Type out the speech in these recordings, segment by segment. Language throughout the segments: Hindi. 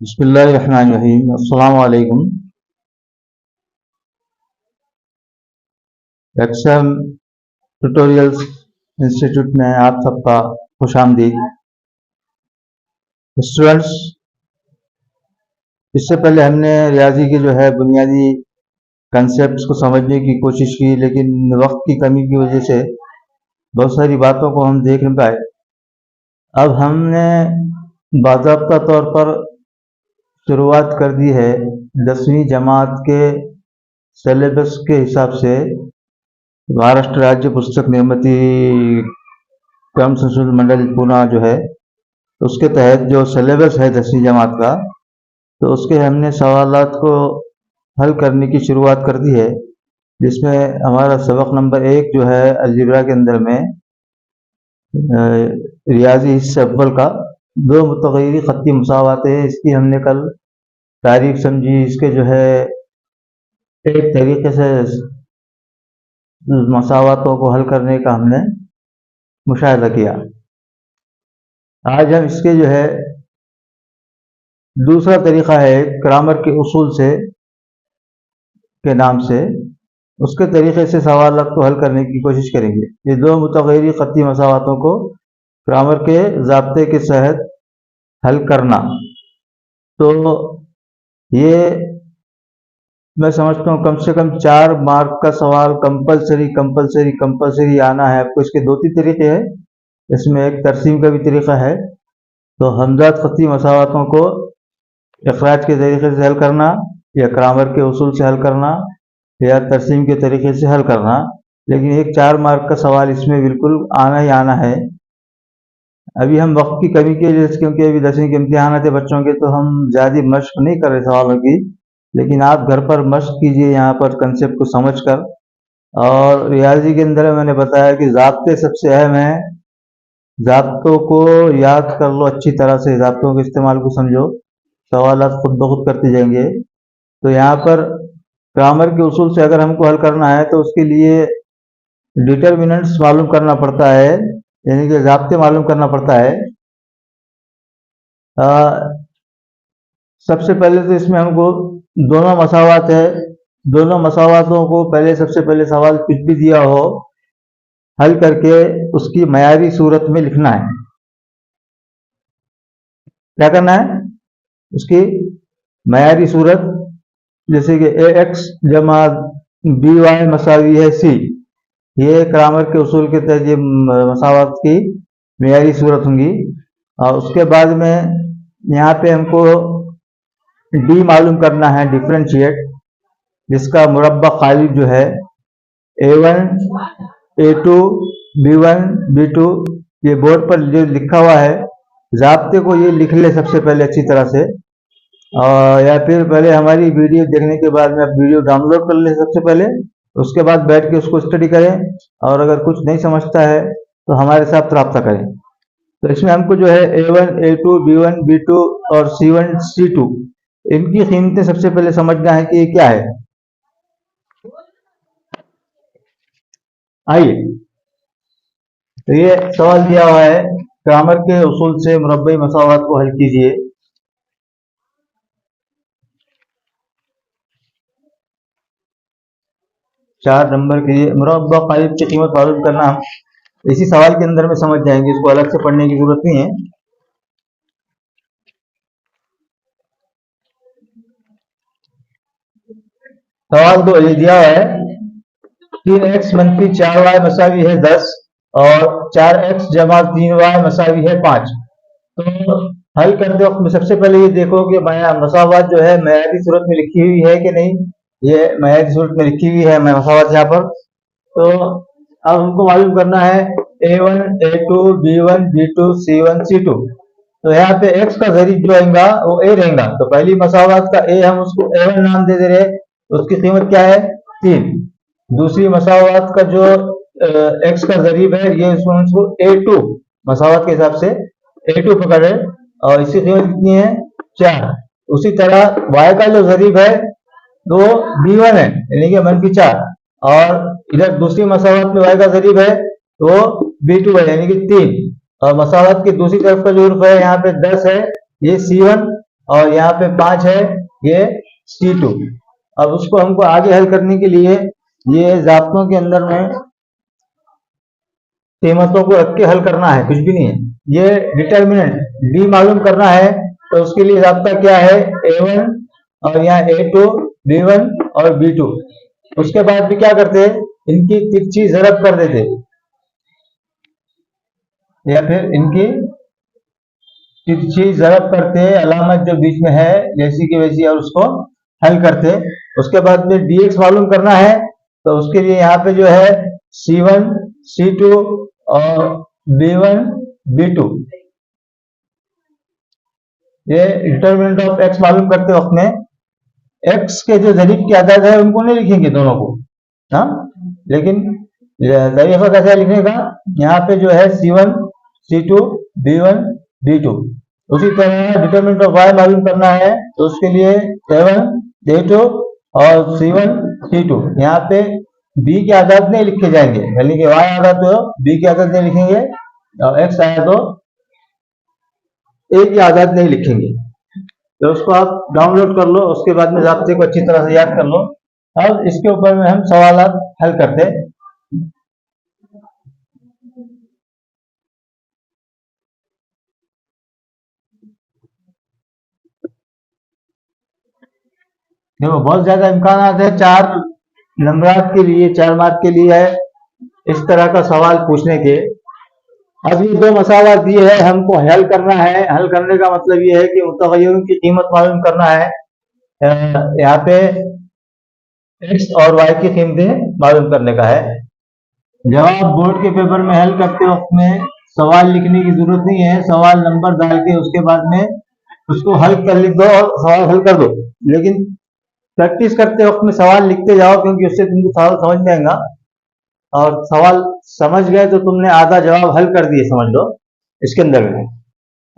बिस्मिल्लाहिर्रहमानिर्रहीम। अस्सलाम वालेकुम। एक्सेल ट्यूटोरियल्स इंस्टीट्यूट में आप सबका खुशामदीद। स्टूडेंट्स, इससे पहले हमने रियाजी के जो है बुनियादी कंसेप्ट्स को समझने की कोशिश की, लेकिन वक्त की कमी की वजह से बहुत सारी बातों को हम देख नहीं पाए। अब हमने बाज़ाब्ता तौर पर शुरुआत कर दी है 10वीं जमात के सिलेबस के हिसाब से। महाराष्ट्र राज्य पुस्तक निर्मिती क्रम संशोधन मंडल पूना जो है, उसके तहत जो सिलेबस है 10वीं जमात का, तो उसके हमने सवालात को हल करने की शुरुआत कर दी है, जिसमें हमारा सबक नंबर 1 जो है अलजेब्रा के अंदर में रियाजी हिस्से अव्वल का 2 मुतग़य्यरी ख़त्ती मसावात है। इसकी हमने कल तारीफ समझी। इसके जो है एक तरीके से मसावातों को हल करने का हमने मुशाहिदा किया। आज हम इसके जो है दूसरा तरीक़ा है ग्रामर के उसूल से के नाम से, उसके तरीक़े से सवालात को हल करने की कोशिश करेंगे। ये 2 मुतग़य्यरी ख़त्ती मसावातों को ग्रामर के ज़ाब्ते के तहत हल करना, तो ये मैं समझता हूँ कम से कम 4 मार्क का सवाल कंपलसरी आना है आपको। इसके 2-3 तरीक़े हैं, इसमें एक तरसीम का भी तरीक़ा है। तो हमज़ात ख़त्ती मसावातों को इख़राज के तरीक़े से हल करना, या ग्रामर के उसूल से हल करना, या तरसीम के तरीक़े से हल करना, लेकिन एक 4 मार्क का सवाल इसमें बिल्कुल आना ही आना है। अभी हम वक्त की कमी की वजह से, क्योंकि अभी 10वीं के इम्तिहान थे बच्चों के, तो हम ज़्यादा मशक़ नहीं कर रहे सवालों की, लेकिन आप घर पर मशक़ कीजिए यहाँ पर कंसेप्ट को समझकर। और रियाजी के अंदर मैंने बताया कि ज़ाब्ते सबसे अहम हैं, ज़ाब्तों को याद कर लो अच्छी तरह से, ज़ाब्तों के इस्तेमाल को समझो, सवालात खुद ब खुद करते जाएंगे। तो यहाँ पर ग्रामर के उसूल से अगर हमको हल करना है तो उसके लिए डिटर्मिनेंट्स मालूम करना पड़ता है, यानी कि ज़ाब्ते मालूम करना पड़ता है। सबसे पहले तो इसमें हमको दोनों मसावात है, दोनों मसावातों को पहले सबसे पहले सवाल कुछ भी दिया हो, हल करके उसकी मयारी सूरत में लिखना है। क्या करना है? उसकी मयारी सूरत, जैसे कि ax जमा by मसावी है c, ये ग्रामर के उसूल के तहत ये मसावात की मयारी सूरत होंगी। और उसके बाद में यहाँ पे हमको डी मालूम करना है, डिफरेंशिएट, जिसका मुरब्बा खालिद जो है a1 a2 b1 b2, ये बोर्ड पर जो लिखा हुआ है, ज़ाब्ते को ये लिख ले सबसे पहले अच्छी तरह से। या फिर पहले हमारी वीडियो देखने के बाद में आप वीडियो डाउनलोड कर ले सबसे पहले, उसके बाद बैठ के उसको स्टडी करें, और अगर कुछ नहीं समझता है तो हमारे साथ रब्ता करें। तो इसमें हमको जो है a1 a2 b1 b2 और c1 c2, इनकी कीमतें सबसे पहले समझना है कि ये क्या है। आइए, तो ये सवाल दिया हुआ है, ग्रामर के उसूल से मुरब्बई मसावात को हल कीजिए। चार नंबर के लिए मुरब्बा खालिद की कीमत मालूम करना हम इसी सवाल के अंदर में समझ जाएंगे, इसको अलग से पढ़ने की जरूरत नहीं है। सवाल 2 ये दिया हुआ है, 3x - 4y मसावी है 10 और 4x जमा 3y मसावी है 5। तो हल करते वक्त में सबसे पहले ये देखो कि मसावात जो है मयारी सूरत में लिखी हुई है कि नहीं। ये मयारी सूरत में लिखी हुई है मसावात यहाँ पर। तो अब हमको मालूम करना है a1 a2 b1 b2 c1 c2। तो यहाँ पे x का ज़रीब जो रहेगा वो a रहेगा, तो पहली मसावात का a हम उसको a1 नाम दे रहे, उसकी कीमत क्या है 3। दूसरी मसावात का जो x का ज़रीब है, ये उसको a2 मसावात के हिसाब से a2 पकड़े, और इसकी कीमत कितनी है 4। उसी तरह y का जो ज़रीब है तो b1 है, यानी कि -4, और इधर दूसरी मसावत में y का ज़रीब है तो b2 है, यानी कि 3। और मसावत की दूसरी तरफ का जो रूप है यहाँ पे 10 है, ये c1 और यहाँ पे 5 है, ये C2। अब उसको हमको आगे हल करने के लिए ये ज़ाब्तों के अंदर में कीमतों को रख के हल करना है, कुछ भी नहीं है। ये डिटर्मिनेंट डी मालूम करना है, तो उसके लिए ज़ाब्ता क्या है, A1 और यहाँ A2, B1 और B2। उसके बाद भी क्या करते, इनकी तिरछी ज़रब कर देते, या फिर इनकी तिरछी ज़रब करते, अलामत जो बीच में है जैसी की वैसी, और उसको हल करते। उसके बाद में dx मालूम करना है, तो उसके लिए यहाँ पे जो है C1, C2 और B1, B2, ये डिटर्मिनेंट ऑफ x मालूम करते वक्त में x के जो ज़रीब की अदद है उनको नहीं लिखेंगे दोनों को, हाँ, लेकिन तरीका कैसा लिखने का, यहाँ पे जो है C1, C2, B1, B2। उसी तरह डिटर्मिनेंट ऑफ y मालूम करना है, तो उसके लिए A1, A2 और C1, C2। यहाँ पे b के आदाद नहीं लिखे जाएंगे, यानी कि y आदा तो b के आदाद नहीं लिखेंगे, और x आया तो a की आदाद नहीं लिखेंगे। तो उसको आप डाउनलोड कर लो, उसके बाद में ज़ाब्ते को अच्छी तरह से याद कर लो। अब इसके ऊपर में हम सवालात हल करते हैं। देखो बहुत ज्यादा इम्कान है 4 नंबरात के लिए, 4 मार्क के लिए है इस तरह का सवाल पूछने के। अब ये 2 मसाला दिए है, हमको हल करना है। हल करने का मतलब ये है कि मुतग़य्यरों की कीमत मालूम करना है। यहाँ पे x और y की कीमतें मालूम करने का है। जवाब बोर्ड के पेपर में हल करते वक्त में सवाल लिखने की जरूरत नहीं है, सवाल नंबर डाल के उसके बाद में उसको हल कर लिख दो और सवाल हल कर दो। लेकिन प्रैक्टिस करते वक्त में सवाल लिखते जाओ, क्योंकि उससे तुमको सवाल समझ में आएगा, और सवाल समझ गए तो तुमने आधा जवाब हल कर दिए, समझ लो इसके अंदर में।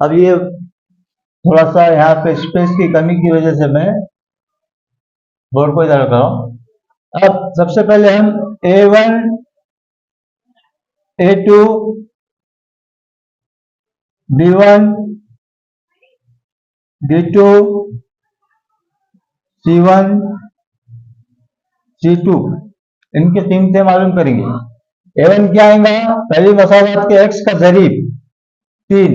अब ये थोड़ा सा यहाँ पे स्पेस की कमी की वजह से मैं बोर्ड को इधर कर रहा हूँ। अब सबसे पहले हम A1, A2, B1, B2, C1, C2 इनकी कीमतें मालूम करेंगे। A1 क्या आएगा, पहली मसावत के x का ज़रीब 3।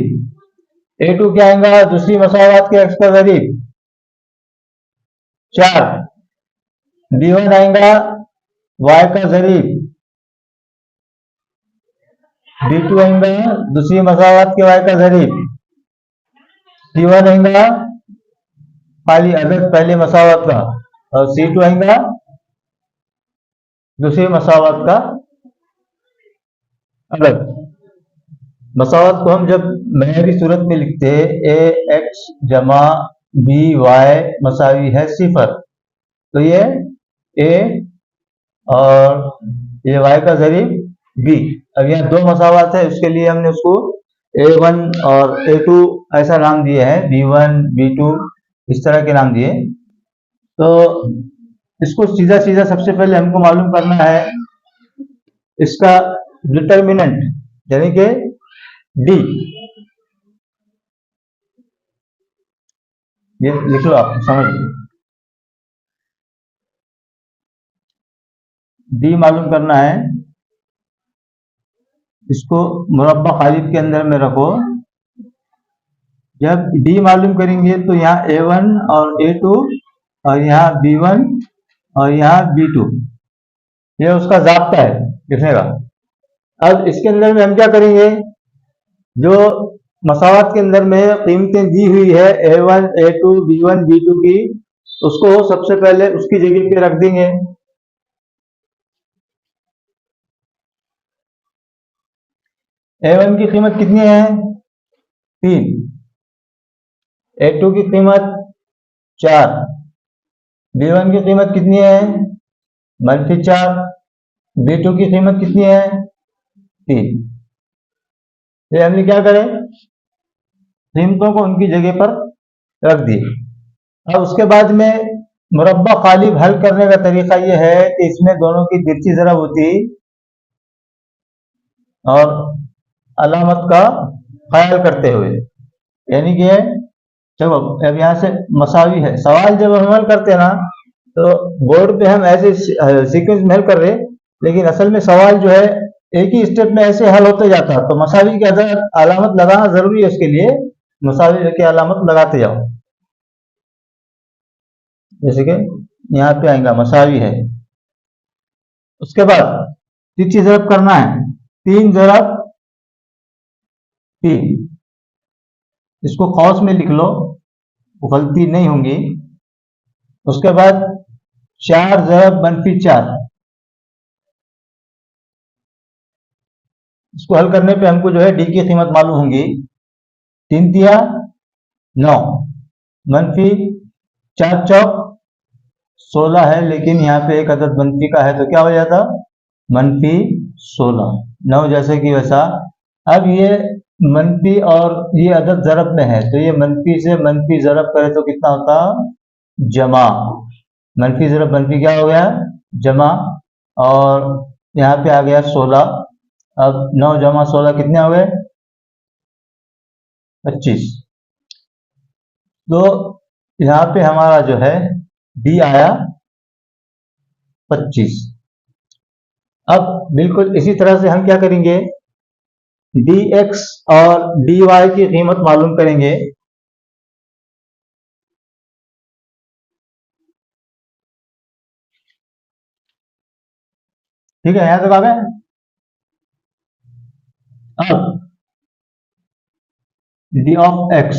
A2 क्या आएगा, दूसरी मसावत के x का ज़रीब 4। B1 आएगा y का ज़रीब, B2 आएगा दूसरी मसावत के y का ज़रीब, C1 आएगा खाली अदद पहले मसावत का, और C2 आएगा दूसरी मसावत का अदद। मसावत को हम जब मैनवी सूरत में लिखते हैं, a x जमा b y मसावी है 0, तो ये a और ये y का ज़रीब b। अब यहाँ 2 मसावत है, उसके लिए हमने उसको A1 और A2 ऐसा नाम दिए हैं, B1, B2 इस तरह के नाम दिए। तो इसको सीधा सीधा सबसे पहले हमको मालूम करना है इसका डिटर्मिनेंट, यानी कि D। ये लिख लो, आप समझ लो, D मालूम करना है। इसको मुरब्बा खालिद के अंदर में रखो। जब D मालूम करेंगे तो यहाँ A1 और A2 और यहाँ B1 और यहाँ B2, ये उसका ज़ाब्ता है लिखने का। अब इसके अंदर में हम क्या करेंगे, जो मसावत के अंदर में कीमतें दी हुई है A1, A2, B1, B2 की, उसको सबसे पहले उसकी जगह पे रख देंगे। A1 की कीमत कितनी है, 3। A2 की कीमत 4। B1 की कीमत कितनी है, -4। B2 की कीमत कितनी है, 3। ये हमने क्या करें, कीमतों को उनकी जगह पर रख दिए। अब उसके बाद में मुरब्बा खालिब हल करने का तरीका यह है कि इसमें दोनों की तिरछी ज़रब होती और अलामत का ख्याल करते हुए, यानी कि चलो अब यहाँ से मसावी है। सवाल जब हम हल करते हैं ना, तो बोर्ड पे हम ऐसे सीक्वेंस में हल कर रहे, लेकिन असल में सवाल जो है एक ही स्टेप में ऐसे हल होते जाता है। तो मसावी की अलामत लगाना जरूरी है, उसके लिए मसावी की अलामत लगाते जाओ। जैसे कि यहाँ पे आएगा मसावी है, उसके बाद तीसरी जरब करना है, 3 जरब 3, इसको कौस में लिख लो, गलती नहीं होंगी। उसके बाद 4 जरब -4, इसको हल करने पे हमको जो है डी की कीमत मालूम होंगी। 3 तिया 9, -4 चौक 16 है, लेकिन यहाँ पे एक अदद मनफी का है तो क्या हो जाता, -16। 9 जैसे कि वैसा। अब ये मनफी और ये अदद जरब में है, तो ये मनफी से मनफी जरब करे तो कितना होता, जमा। मनफी जरब मनफी क्या हो गया, जमा। और यहाँ पे आ गया 16। अब 9 जमा 16 कितने हो गए, 25। तो यहाँ पे हमारा जो है डी आया 25। अब बिल्कुल इसी तरह से हम क्या करेंगे, डी एक्स और डी वाई की कीमत मालूम करेंगे। ठीक है, यहां तक आ गए। अब D of X,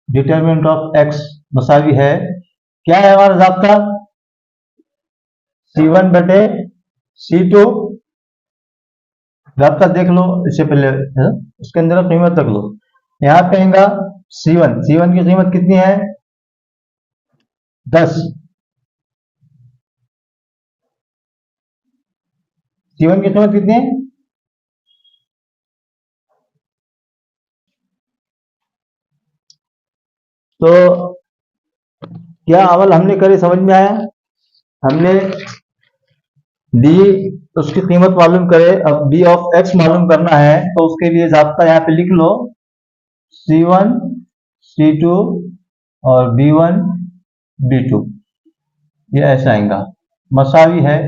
determinant of X मसावी है, क्या है हमारा ज़ाब्ता, C1 बटे C2। ज़ाब्ता देख लो इससे पहले, उसके अंदर कीमत रख लो। यहाँ पे आएगा C1 की कीमत कितनी है, 10। C1 की कीमत कितनी है, तो क्या अमल हमने करे समझ में आया। हमने डी उसकी कीमत मालूम करे, अब डी ऑफ एक्स मालूम करना है, तो उसके लिए ज़ाब्ता यहाँ पे लिख लो, C1 C2 और B1 B2, ये ऐसा आएगा, मसावी है।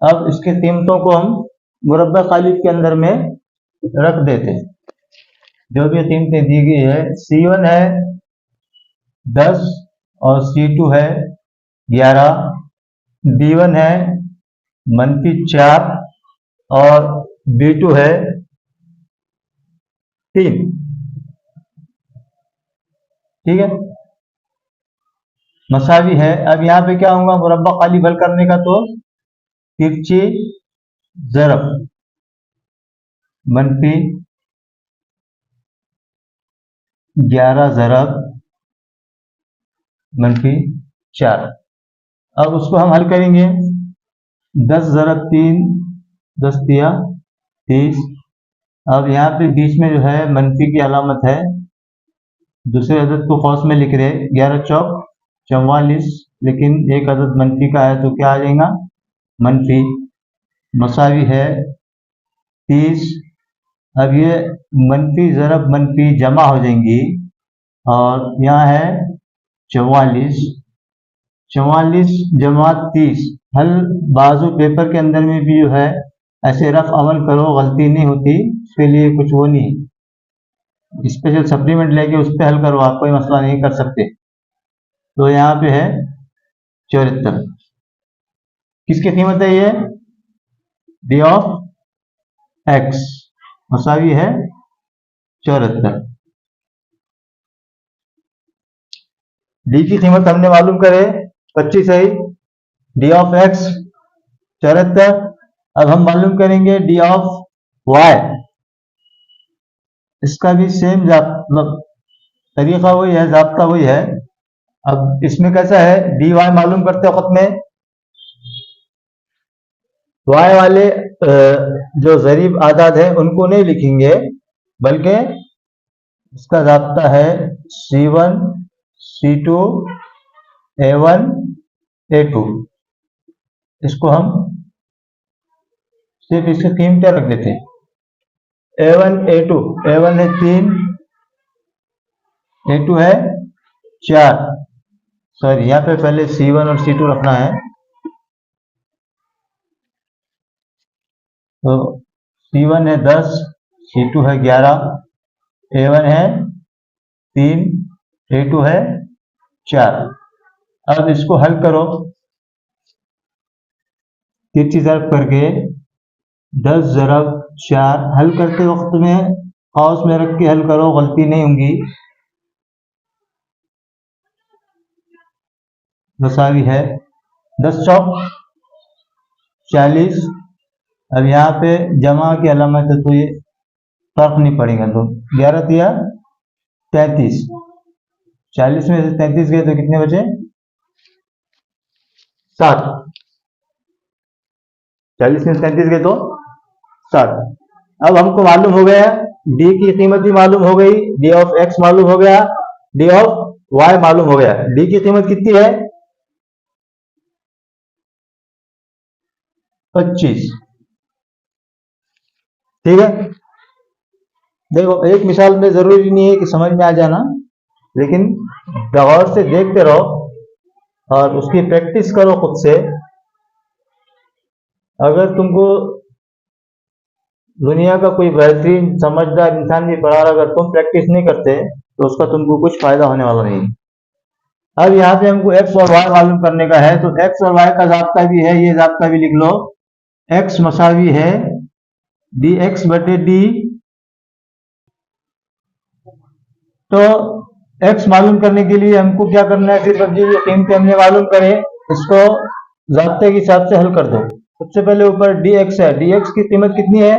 अब इसकी कीमतों को हम मुरब्बा खालिद के अंदर में रख देते, जो भी कीमतें दी गई है। C1 है 10 और C2 है 11, B1 है -4 और B2 है 3। ठीक है, मसावी है। अब यहाँ पे क्या होगा, मुरब्बा खाली हल करने का, तो तिरछी जरब -11 जरब -4। अब उसको हम हल करेंगे, 10 जरब 3, 10 तिया 30। अब यहाँ पे बीच में जो है मनफी की अलामत है, दूसरे अदद को कौस में लिख रहे, 11 चौक 44, लेकिन एक अदद मनफी का है तो क्या आ जाएगा, मनफी। मसावी है 30। अब ये मनफी जरब मनफी जमा हो जाएंगी, और यहाँ है 44, 44 जमा 30। हल बाजू पेपर के अंदर में भी जो है ऐसे रफ अमल करो, गलती नहीं होती, उसके लिए कुछ वो नहीं, स्पेशल सप्लीमेंट लेके उस पर हल करो, आप कोई मसला नहीं कर सकते। तो यहाँ पे है 74। किसकी कीमत है ये, डी ऑफ एक्स मसावी है 74। डी की कीमत हमने मालूम करे 25 है, डी ऑफ एक्स 74। अब हम मालूम करेंगे डी ऑफ वाई, इसका भी सेम मतलब तरीका वही है, ज़ाब्ता वही है। अब इसमें कैसा है, डी वाई मालूम करते वक्त में वाई वाले जो ज़रीब आदाद है उनको नहीं लिखेंगे, बल्कि इसका ज़ाब्ता है C1 C2 A1 A2। इसको हम सिर्फ इसकी कीमतें रख देते हैं, A1 A2। A1 है 3, A2 है 4, सॉरी यहाँ पे पहले C1 और C2 रखना है। तो C1 है 10, C2 है 11, A1 है 3, A2 है 4। अब इसको हल करो तिरछी तरफ करके, 10 ज़रब 4। हल करते वक्त में काउस में रख के हल करो, गलती नहीं होंगी। मसावी है 10 चौक 40। अब यहाँ पे जमा की अलामत है तो ये फर्क नहीं पड़ेगा, तो 11 दिया 33। 40 में से 33 गए तो कितने बचे? 7। 40 में से 33 गए तो 7। अब हमको मालूम हो गया डी की कीमत भी मालूम हो गई, डी ऑफ एक्स मालूम हो गया, डी ऑफ वाई मालूम हो गया। डी की कीमत कितनी है? 25। ठीक है, देखो एक मिसाल में जरूरी नहीं है कि समझ में आ जाना, लेकिन गौर से देखते रहो और उसकी प्रैक्टिस करो खुद से। अगर तुमको दुनिया का कोई बेहतरीन समझदार इंसान भी पढ़ा रहा, अगर तुम प्रैक्टिस नहीं करते तो उसका तुमको कुछ फायदा होने वाला नहीं। अब यहाँ पे हमको एक्स और वाई मालूम करने का है, तो एक्स और वाई का जाब्ता भी है, ये जाब्ता भी लिख लो। एक्स मसावी है डी एक्स बटे डी। तो एक्स मालूम करने के लिए हमको क्या करना है? सिर्फ जो कीमतें हमने मालूम करे इसको जाब्ते के हिसाब से हल कर दो। सबसे पहले ऊपर डी एक्स है, डी एक्स की कीमत कितनी है?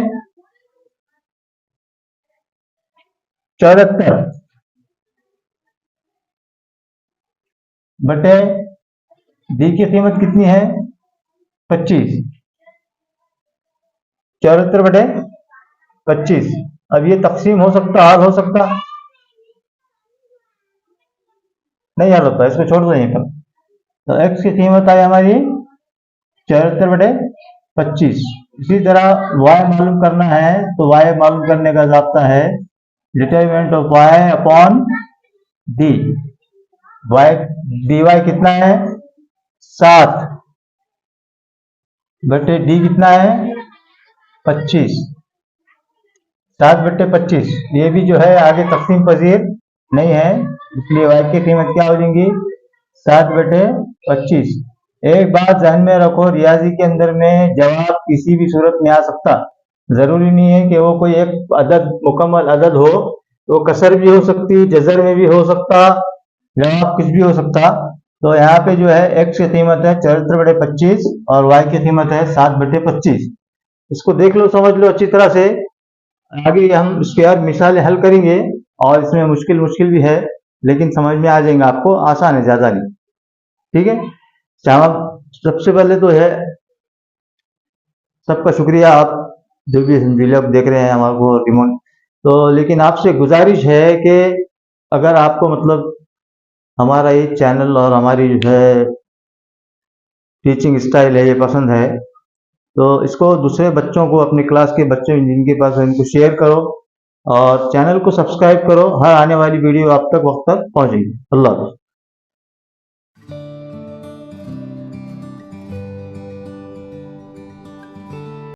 74 बटे डी की कीमत कितनी है? 25। 74 बटे 25। अब ये तकसीम हो सकता, हल हो सकता नहीं हल होता, इसको छोड़ दो यहीं पर। तो x की कीमत आई हमारी 74 बटे 25। इसी तरह y मालूम करना है, तो y मालूम करने का जाब्ता है determinant of y upon d। dy कितना है? 7 बटे d कितना है? 25। 7 बटे 25, ये भी जो है आगे तकसीम पजीर नहीं है, इसलिए y की कीमत क्या हो जाएगी? 7 बटे 25। एक बात ध्यान में रखो, रियाजी के अंदर में जवाब किसी भी सूरत में आ सकता, जरूरी नहीं है कि वो कोई एक अदद मुकम्मल अदद हो। वो कसर भी हो सकती, जजर में भी हो सकता, जवाब कुछ भी हो सकता। तो यहाँ पे जो है x की कीमत है 74 बटे 25 और y की कीमत है 7 बटे 25। इसको देख लो, समझ लो अच्छी तरह से। आगे हम इसके और मिसालें हल करेंगे और इसमें मुश्किल मुश्किल भी है, लेकिन समझ में आ जाएगा आपको, आसान है, ज्यादा नहीं। ठीक है, सबसे पहले तो है सबका शुक्रिया, आप जो भी वीडियो देख रहे हैं हमारे को रिमोट। तो लेकिन आपसे गुजारिश है कि अगर आपको मतलब हमारा ये चैनल और हमारी जो है टीचिंग स्टाइल है ये पसंद है, तो इसको दूसरे बच्चों को, अपनी क्लास के बच्चे जिनके पास है इनको शेयर करो और चैनल को सब्सक्राइब करो। हर आने वाली वीडियो आप तक वक्त तक पहुंचेगी। अल्लाह हाफ़िज़।